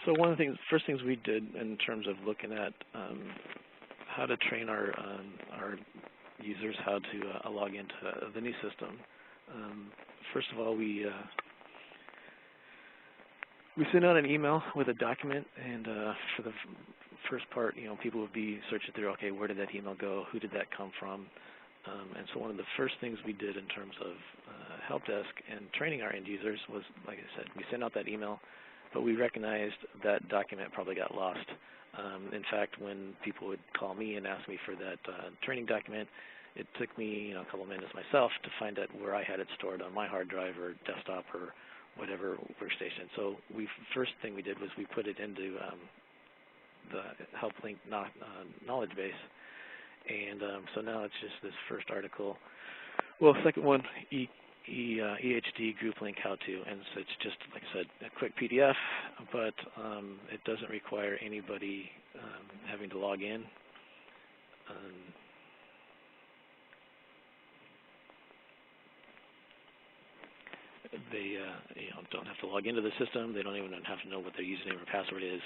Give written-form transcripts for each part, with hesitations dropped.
So one of the first things we did in terms of looking at how to train our users how to log into the new system. First of all, we sent out an email with a document, and for the first part, people would be searching through, okay, where did that email go? Who did that come from? And so one of the first things we did in terms of HelpDesk and training our end users was, like I said, we sent out that email, but we recognized that document probably got lost. In fact, when people would call me and ask me for that training document, it took me a couple minutes myself to find out where I had it stored on my hard drive or desktop or whatever workstation. So first thing we did was we put it into the HelpLink knowledge base. And so now it's just this first article. Well, second one, EHD GroupLink how-to. And so it's just, like I said, a quick PDF, but it doesn't require anybody having to log in. They don't have to log into the system. They don't even have to know what their username or password is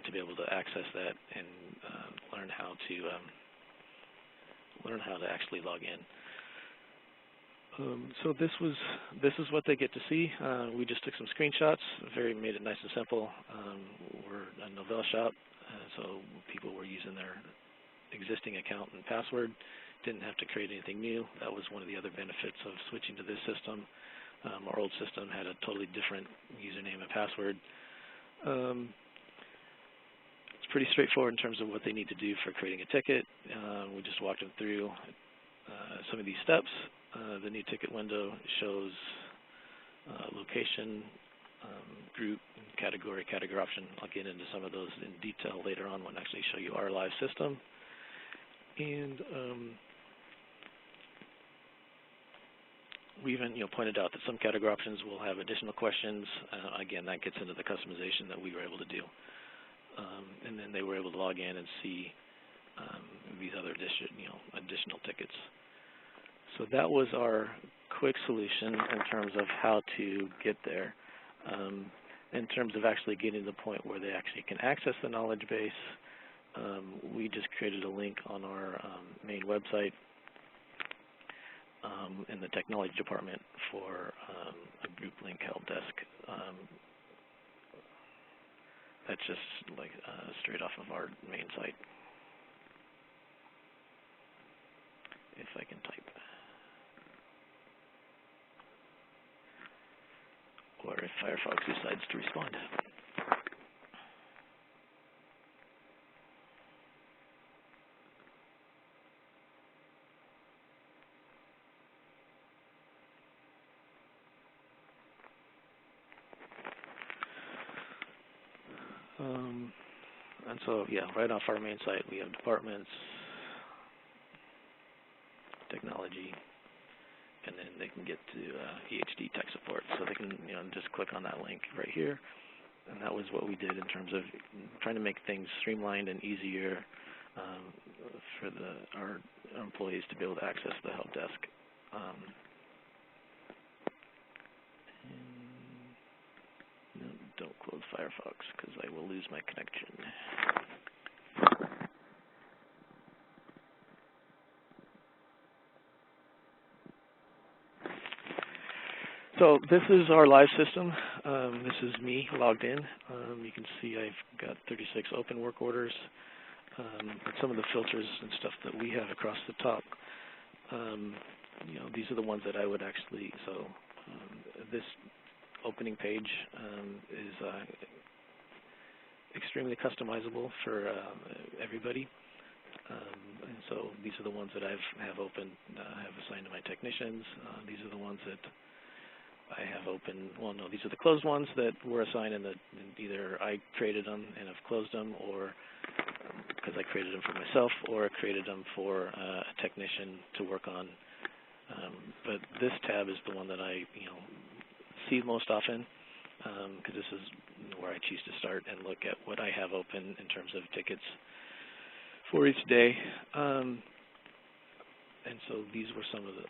to be able to access that and learn how to actually log in. So this is what they get to see. We just took some screenshots, made it nice and simple. We're a Novell shop, so people were using their existing account and password, didn't have to create anything new. That was one of the other benefits of switching to this system. Our old system had a totally different username and password. It's pretty straightforward in terms of what they need to do for creating a ticket. We just walked them through some of these steps. The new ticket window shows location, group, category option. I'll get into some of those in detail later on when I actually show you our live system. And we even pointed out that some category options will have additional questions. Again, that gets into the customization that we were able to do. And then they were able to log in and see these other additional tickets. So that was our quick solution in terms of how to get there. In terms of actually getting to the point where they actually can access the knowledge base, we just created a link on our main website in the technology department for a GroupLink HelpDesk. That's just like straight off of our main site. If I can type. Or if Firefox decides to respond. And so, yeah, right off our main site, we have departments, technology, and then they can get to EHD tech support. So they can just click on that link right here. And that was what we did in terms of trying to make things streamlined and easier for our employees to be able to access the help desk. No, don't close Firefox because I will lose my connection. So this is our live system. This is me logged in. You can see I've got 36 open work orders. But some of the filters and stuff that we have across the top, these are the ones that I would actually, this opening page is extremely customizable for everybody. And so these are the ones that I have open, have assigned to my technicians. These are the ones that I have open. Well, no, these are the closed ones that were assigned, and either I created them and have closed them, or because I created them for myself, or I created them for a technician to work on. But this tab is the one that I, see most often, because this is where I choose to start and look at what I have open in terms of tickets for each day. And so these were some of the.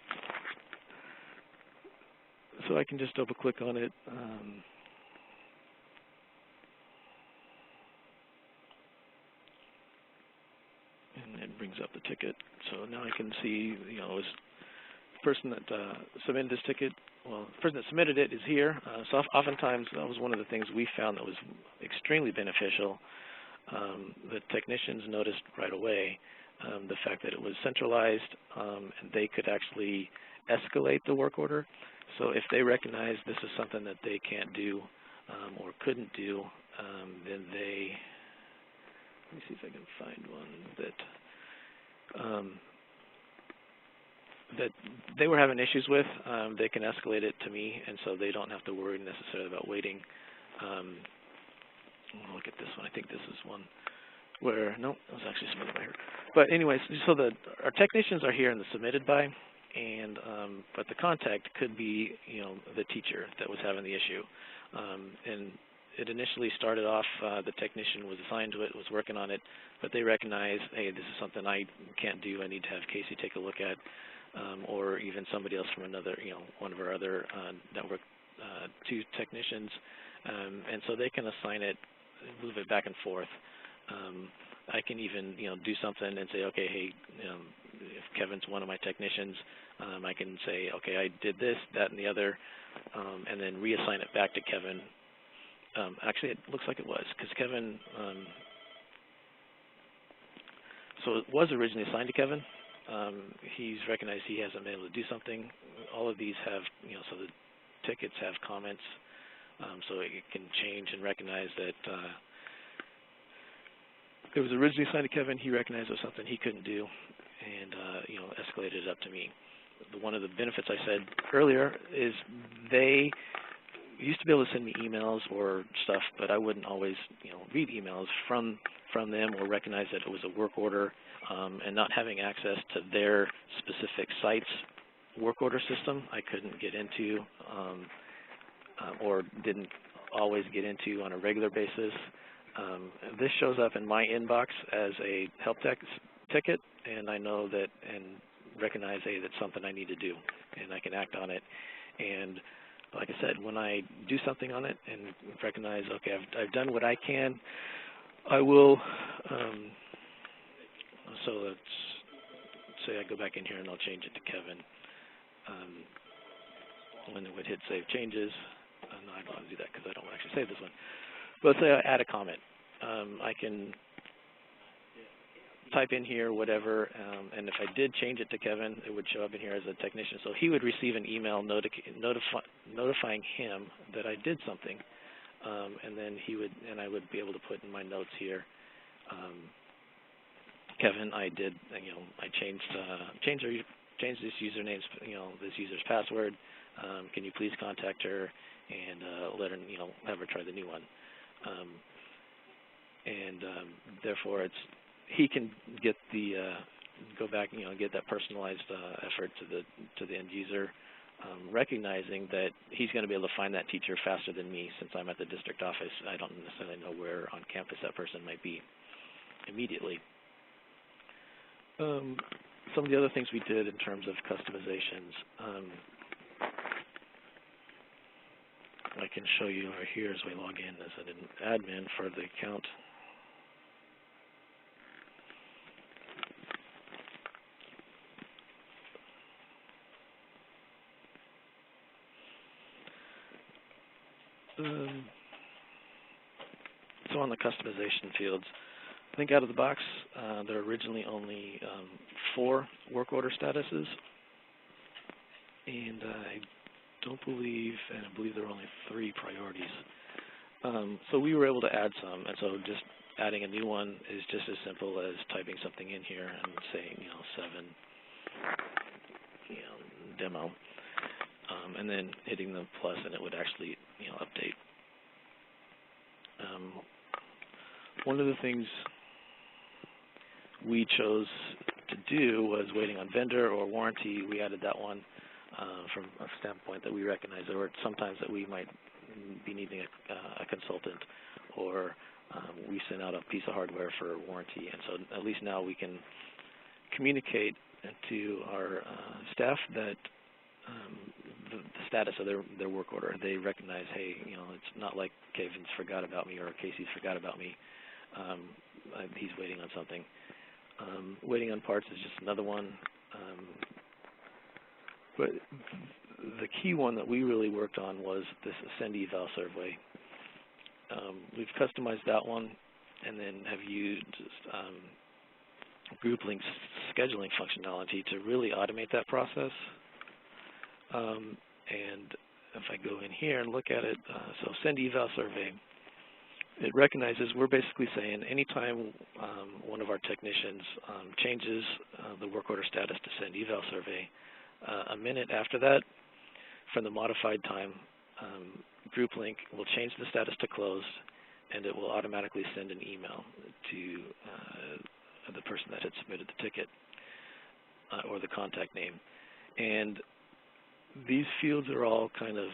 So I can just double click on it. brings up the ticket. So now I can see, you know, it was the person that submitted this ticket. Well, the person that submitted it is here. So oftentimes that was one of the things we found that was extremely beneficial. The technicians noticed right away the fact that it was centralized, and they could actually escalate the work order. So if they recognize this is something that they can't do or couldn't do, then they, let me see if I can find one that they were having issues with, they can escalate it to me, and so they don't have to worry necessarily about waiting. Look at this one. I think this is one where, no, it was actually submitted by her. But anyways, so our technicians are here in the submitted by, and but the contact could be, you know, the teacher that was having the issue. And it initially started off, the technician was assigned to it, was working on it, but they recognized, hey, this is something I can't do. I need to have Kasey take a look at, or even somebody else from another, you know, one of our other network 2 technicians, and so they can assign it, move it back and forth. I can even, you know, do something and say, okay, hey, if Kevin's one of my technicians, I can say, okay, I did this, that, and the other, and then reassign it back to Kevin. Actually, it looks like it was, because Kevin, so it was originally assigned to Kevin. He's recognized he hasn't been able to do something. All of these have, you know, so the tickets have comments, so it can change and recognize that it was originally assigned to Kevin. He recognized it was something he couldn't do, and you know, escalated it up to me. One of the benefits I said earlier is they used to be able to send me emails or stuff, but I wouldn't always, you know, read emails from them or recognize that it was a work order, and not having access to their specific site's work order system, I couldn't get into or didn't always get into on a regular basis. This shows up in my inbox as a HelpDesk ticket, and I know that and recognize, hey, that's something I need to do, and I can act on it. And like I said, when I do something on it and recognize, okay, I've done what I can, I will, so let's say I go back in here and I'll change it to Kevin. And it would hit Save Changes. No, I don't want to do that because I don't actually save this one. But let's say I add a comment. I can type in here whatever, and if I did change it to Kevin, it would show up in here as a technician. So he would receive an email notifying him that I did something, and then I would be able to put in my notes here, Kevin, I did, you know, I changed this username's, you know, this user's password. Can you please contact her and let her, you know, have her try the new one. Therefore, he can get the go back, you know, get that personalized effort to the end user, recognizing that he's going to be able to find that teacher faster than me, since I'm at the district office. I don't necessarily know where on campus that person might be immediately. Some of the other things we did in terms of customizations, I can show you right here as we log in as an admin for the account. So on the customization fields, I think out of the box, there are originally only 4 work order statuses, and I don't believe, and I believe there are only 3 priorities. So we were able to add some, and so just adding a new one is just as simple as typing something in here and saying, you know, 7, you know, demo, and then hitting the plus, and it would actually, you know, update. One of the things we chose to do was waiting on vendor or warranty. We added that one from a standpoint that we recognize there were sometimes that we might be needing a consultant, or we sent out a piece of hardware for warranty, and so at least now we can communicate to our staff that the status of their work order. They recognize, hey, you know, it's not like Kevin's forgot about me or Kasey's forgot about me. He's waiting on something. Waiting on parts is just another one. But the key one that we really worked on was this Send Eval survey. We've customized that one and then have used GroupLink's scheduling functionality to really automate that process. And if I go in here and look at it, so Send Eval survey, it recognizes we're basically saying anytime one of our technicians changes the work order status to Send Eval survey, a minute after that, from the modified time, GroupLink will change the status to closed, and it will automatically send an email to the person that had submitted the ticket or the contact name. And these fields are all kind of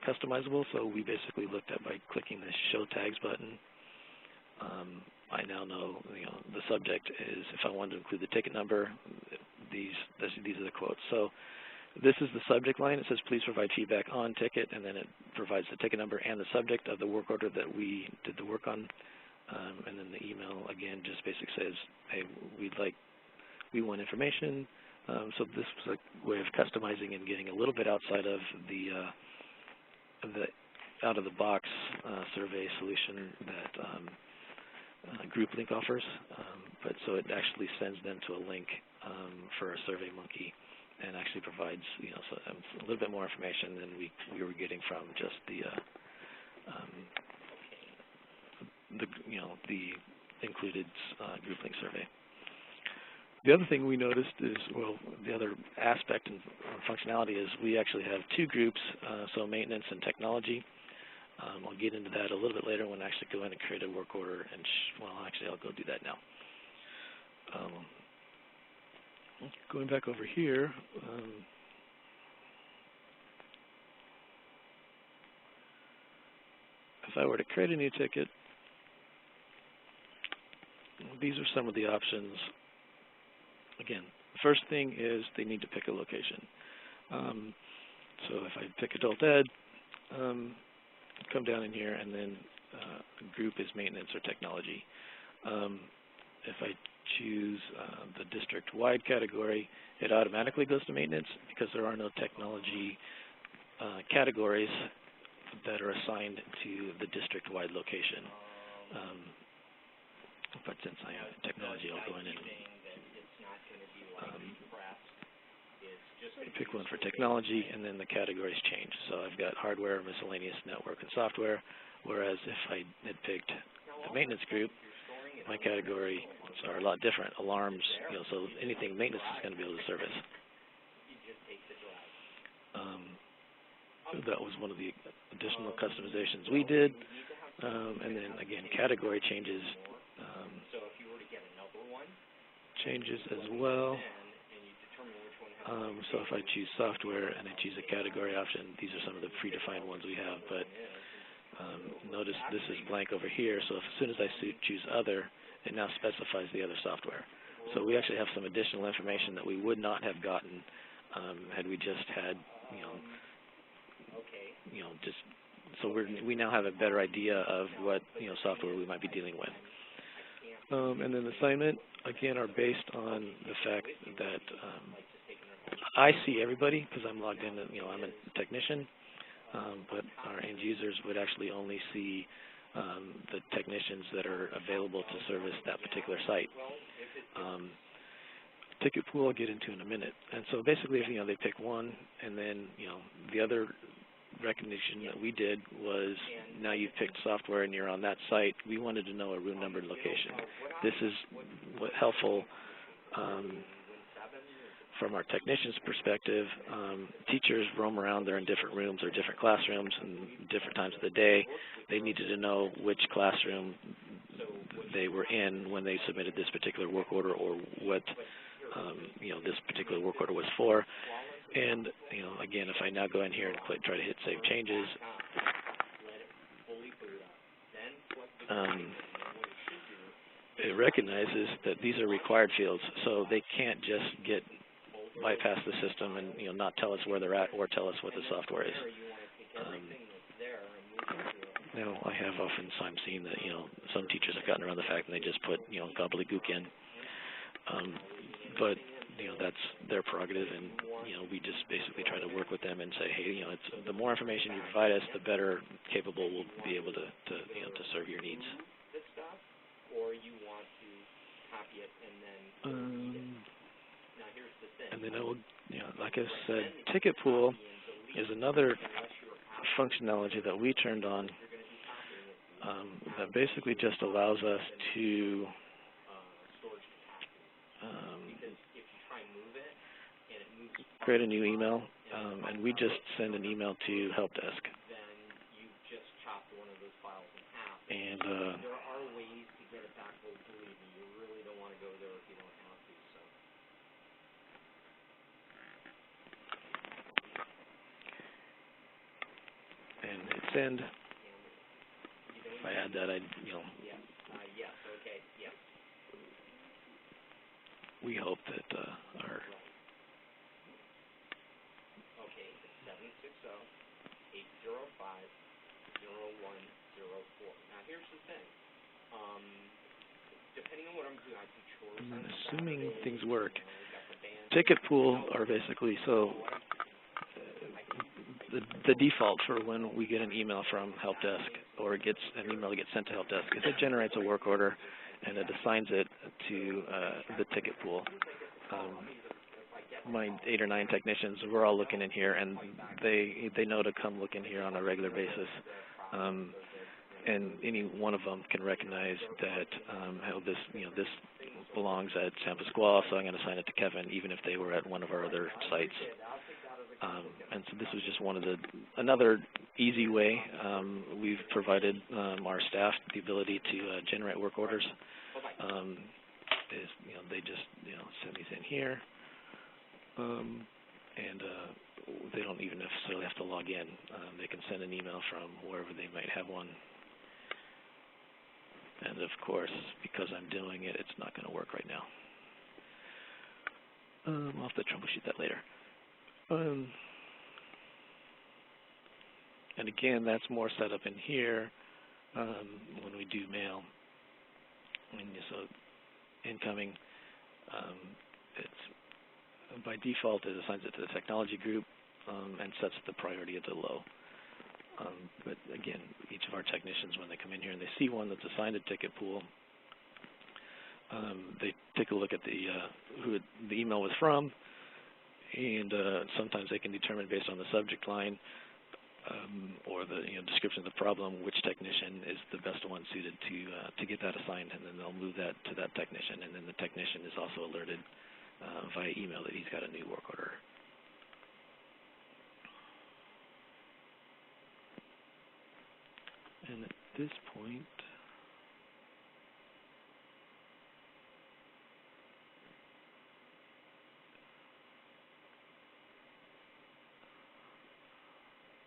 customizable, so we basically looked at by clicking the Show Tags button. I now know, the subject is, if I wanted to include the ticket number, these are the quotes. So this is the subject line. It says, please provide feedback on ticket, and then it provides the ticket number and the subject of the work order that we did the work on. And then the email, again, just basically says, hey, we want information. So this was a way of customizing and getting a little bit outside of the out-of-the-box survey solution that GroupLink offers. But so it actually sends them to a link for a SurveyMonkey, and actually provides a little bit more information than we were getting from just the included GroupLink survey. The other thing we noticed is, well, the other aspect and functionality is we actually have two groups, so maintenance and technology. I'll get into that a little bit later when I actually go in and create a work order, and well, actually I'll go do that now. Going back over here, if I were to create a new ticket, these are some of the options. Again, the first thing is they need to pick a location. So if I pick Adult Ed, come down in here, and then group is maintenance or technology. If I choose the district-wide category, it automatically goes to maintenance because there are no technology categories that are assigned to the district-wide location. But since I have technology, I'll go in and pick one for technology, and then the categories change. So I've got hardware, miscellaneous, network, and software, whereas if I had picked the maintenance group, my categories are a lot different. Alarms, so anything maintenance is going to be able to service. That was one of the additional customizations we did. And then again, category changes as well. So if I choose software and I choose a category option, these are some of the predefined ones we have. But notice this is blank over here, so as soon as I choose other, it now specifies the other software. So we actually have some additional information that we would not have gotten had we just had, just so we now have a better idea of what software we might be dealing with. And then assignment, again, are based on the fact that I see everybody because I'm logged in. I'm a technician, but our end users would actually only see the technicians that are available to service that particular site. Ticket pool I'll get into in a minute. And so basically, if they pick one, and then the other recognition that we did was, now you've picked software and you're on that site, we wanted to know a room number and location. This is helpful from our technician's perspective. Teachers roam around, they're in different rooms or different classrooms and different times of the day. They needed to know which classroom they were in when they submitted this particular work order, or what this particular work order was for. And again, if I now go in here and try to hit Save Changes, it recognizes that these are required fields, so they can't just bypass the system and not tell us where they're at or tell us what the software is. Now I have oftentimes seen that some teachers have gotten around the fact and they just put gobbledygook in. But that's their prerogative, and we just basically try to work with them and say, hey, it's the more information you provide us, the better capable we'll be able to serve your needs. Or you want to copy it and then now here's the thing. And then I will, like I said, ticket pool is another functionality that we turned on that basically just allows us to create a new email, and we just send an email to HelpDesk. And there are ways to get it back, but believe me, you really don't want to go there if you don't have to. So. And hit send. If I add that, yes, okay, yes. We hope that our. Okay, 760-805-0104. Now here's the thing. Depending on what I'm doing, I do chores. Assuming things work. Ticket pool are basically the default for when we get an email from HelpDesk or an email that gets sent to HelpDesk is it generates a work order and it assigns it to the ticket pool. My 8 or 9 technicians, we're all looking in here, and they know to come look in here on a regular basis. And any one of them can recognize that how this belongs at San Pasquale, so I'm going to assign it to Kevin, even if they were at one of our other sites. And so this was just another easy way. We've provided our staff the ability to generate work orders. They just send these in here, and they don't even necessarily have to log in. They can send an email from wherever they might have one. And of course, because I'm doing it, it's not going to work right now. I'll have to troubleshoot that later. And again, that's more set up in here when we do mail. And so incoming, it's by default it assigns it to the technology group and sets the priority at the low. But again, each of our technicians, when they come in here and they see one that's assigned a ticket pool, they take a look at who the email was from, and sometimes they can determine based on the subject line or the description of the problem which technician is the best one suited to get that assigned, and then they'll move that to that technician, and then the technician is also alerted via email that he's got a new work order. And at this point,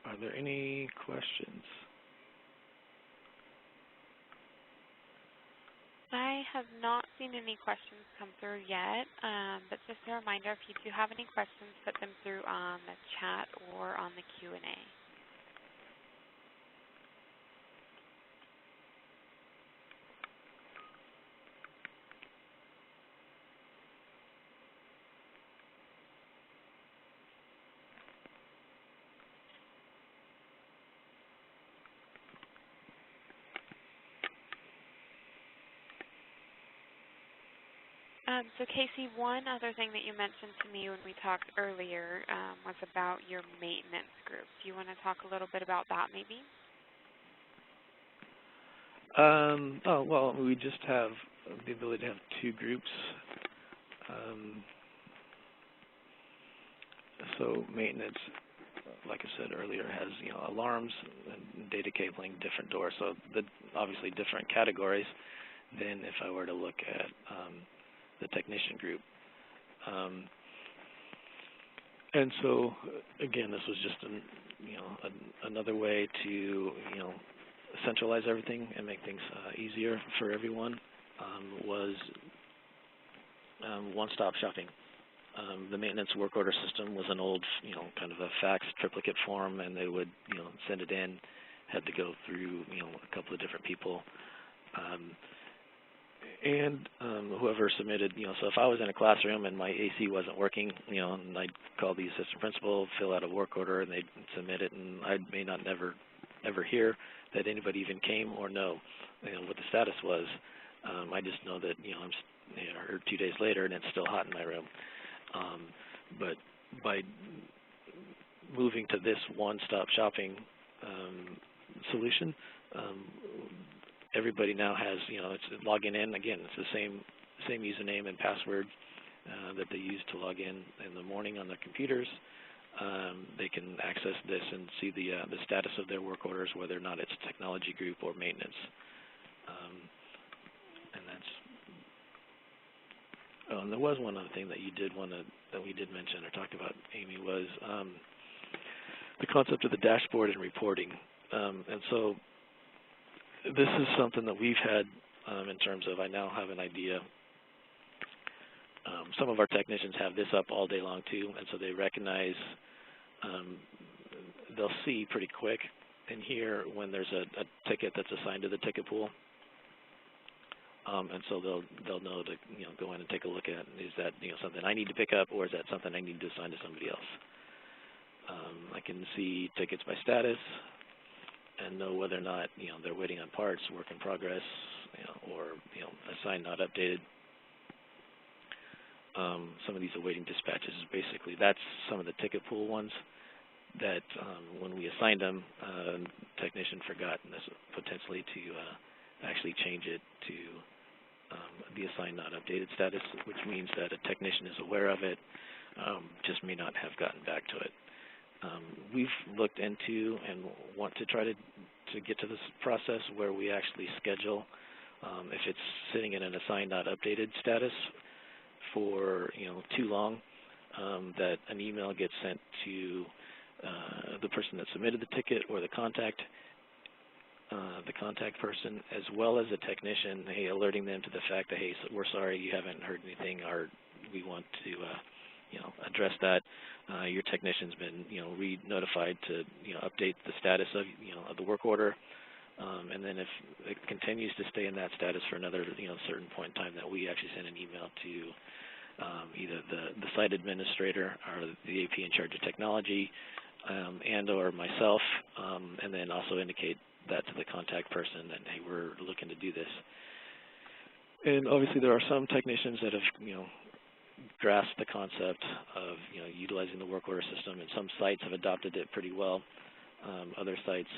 are there any questions? I have not seen any questions come through yet, but just a reminder, if you do have any questions, put them through on the chat or on the Q&A. So Kasey, one other thing that you mentioned to me when we talked earlier was about your maintenance group. Do you want to talk a little bit about that maybe? Well, we just have the ability to have 2 groups. So maintenance, like I said earlier, has alarms and data cabling, different doors. So obviously different categories than if I were to look at the technician group. And so again, this was just another way to centralize everything and make things easier for everyone. Was one-stop shopping. The maintenance work order system was an old, kind of a fax triplicate form, and they would, send it in, had to go through, a couple of different people. and whoever submitted, so if I was in a classroom and my AC wasn't working, and I'd call the assistant principal, fill out a work order, and they'd submit it, and I may not ever hear that anybody even came or know, what the status was. I just know that, or 2 days later, and it's still hot in my room. But by moving to this one-stop shopping solution, everybody now has, it's logging in. Again, it's the same username and password that they use to log in the morning on their computers. They can access this and see the status of their work orders, whether or not it's technology group or maintenance. And that's. Oh, and there was one other thing that that we did mention or talked about, Amy, was the concept of the dashboard and reporting. And so this is something that we've had in terms of, I now have an idea. Some of our technicians have this up all day long too, and so they recognize, they'll see pretty quick and hear when there's a ticket that's assigned to the ticket pool. And so they'll know to go in and take a look at, is that something I need to pick up, or is that something I need to assign to somebody else? I can see tickets by status and know whether or not they're waiting on parts, work in progress, or assigned not updated. Some of these awaiting dispatches, basically that's some of the ticket pool ones that when we assigned them, technician forgot potentially to actually change it to the assigned not updated status, which means that a technician is aware of it, just may not have gotten back to it. We've looked into and want to try to get to this process where we actually schedule, if it's sitting in an assigned not updated status for too long, that an email gets sent to the person that submitted the ticket or the contact person, as well as a technician, hey, alerting them to the fact that, hey, we're sorry you haven't heard anything, or we want to address that. Your technician's been re-notified to update the status of the work order, and then if it continues to stay in that status for another certain point in time, that we actually send an email to either the site administrator or the AP in charge of technology, and or myself, and then also indicate that to the contact person that, hey, we're looking to do this. And obviously there are some technicians that have grasped the concept of utilizing the work order system, and some sites have adopted it pretty well. Other sites,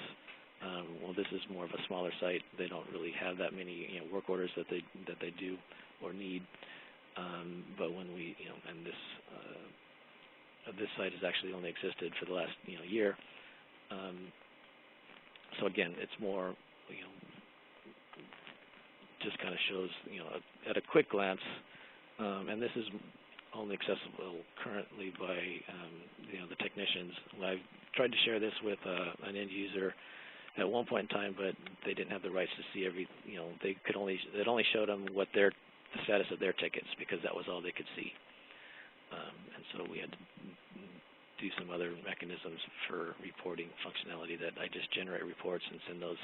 well, this is more of a smaller site. They don't really have that many work orders that they do or need. But when we and this site has actually only existed for the last year. So again, it's more just kind of shows at a quick glance, and this is only accessible currently by the technicians. I've tried to share this with an end user at one point in time, but they didn't have the rights to see it only showed them what the status of their tickets, because that was all they could see. And so we had to do some other mechanisms for reporting functionality that I just generate reports and send those,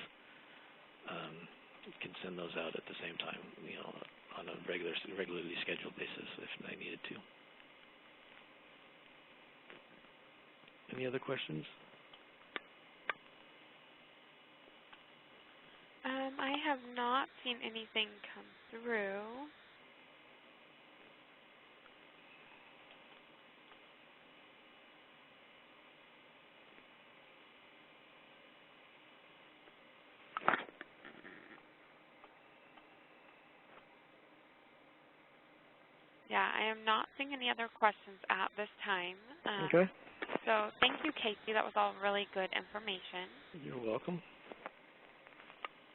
can send those out at the same time, on a regularly scheduled basis if I needed to. Any other questions? I have not seen anything come through. Yeah, I am not seeing any other questions at this time. Okay. So thank you, Kasey. That was all really good information. You're welcome.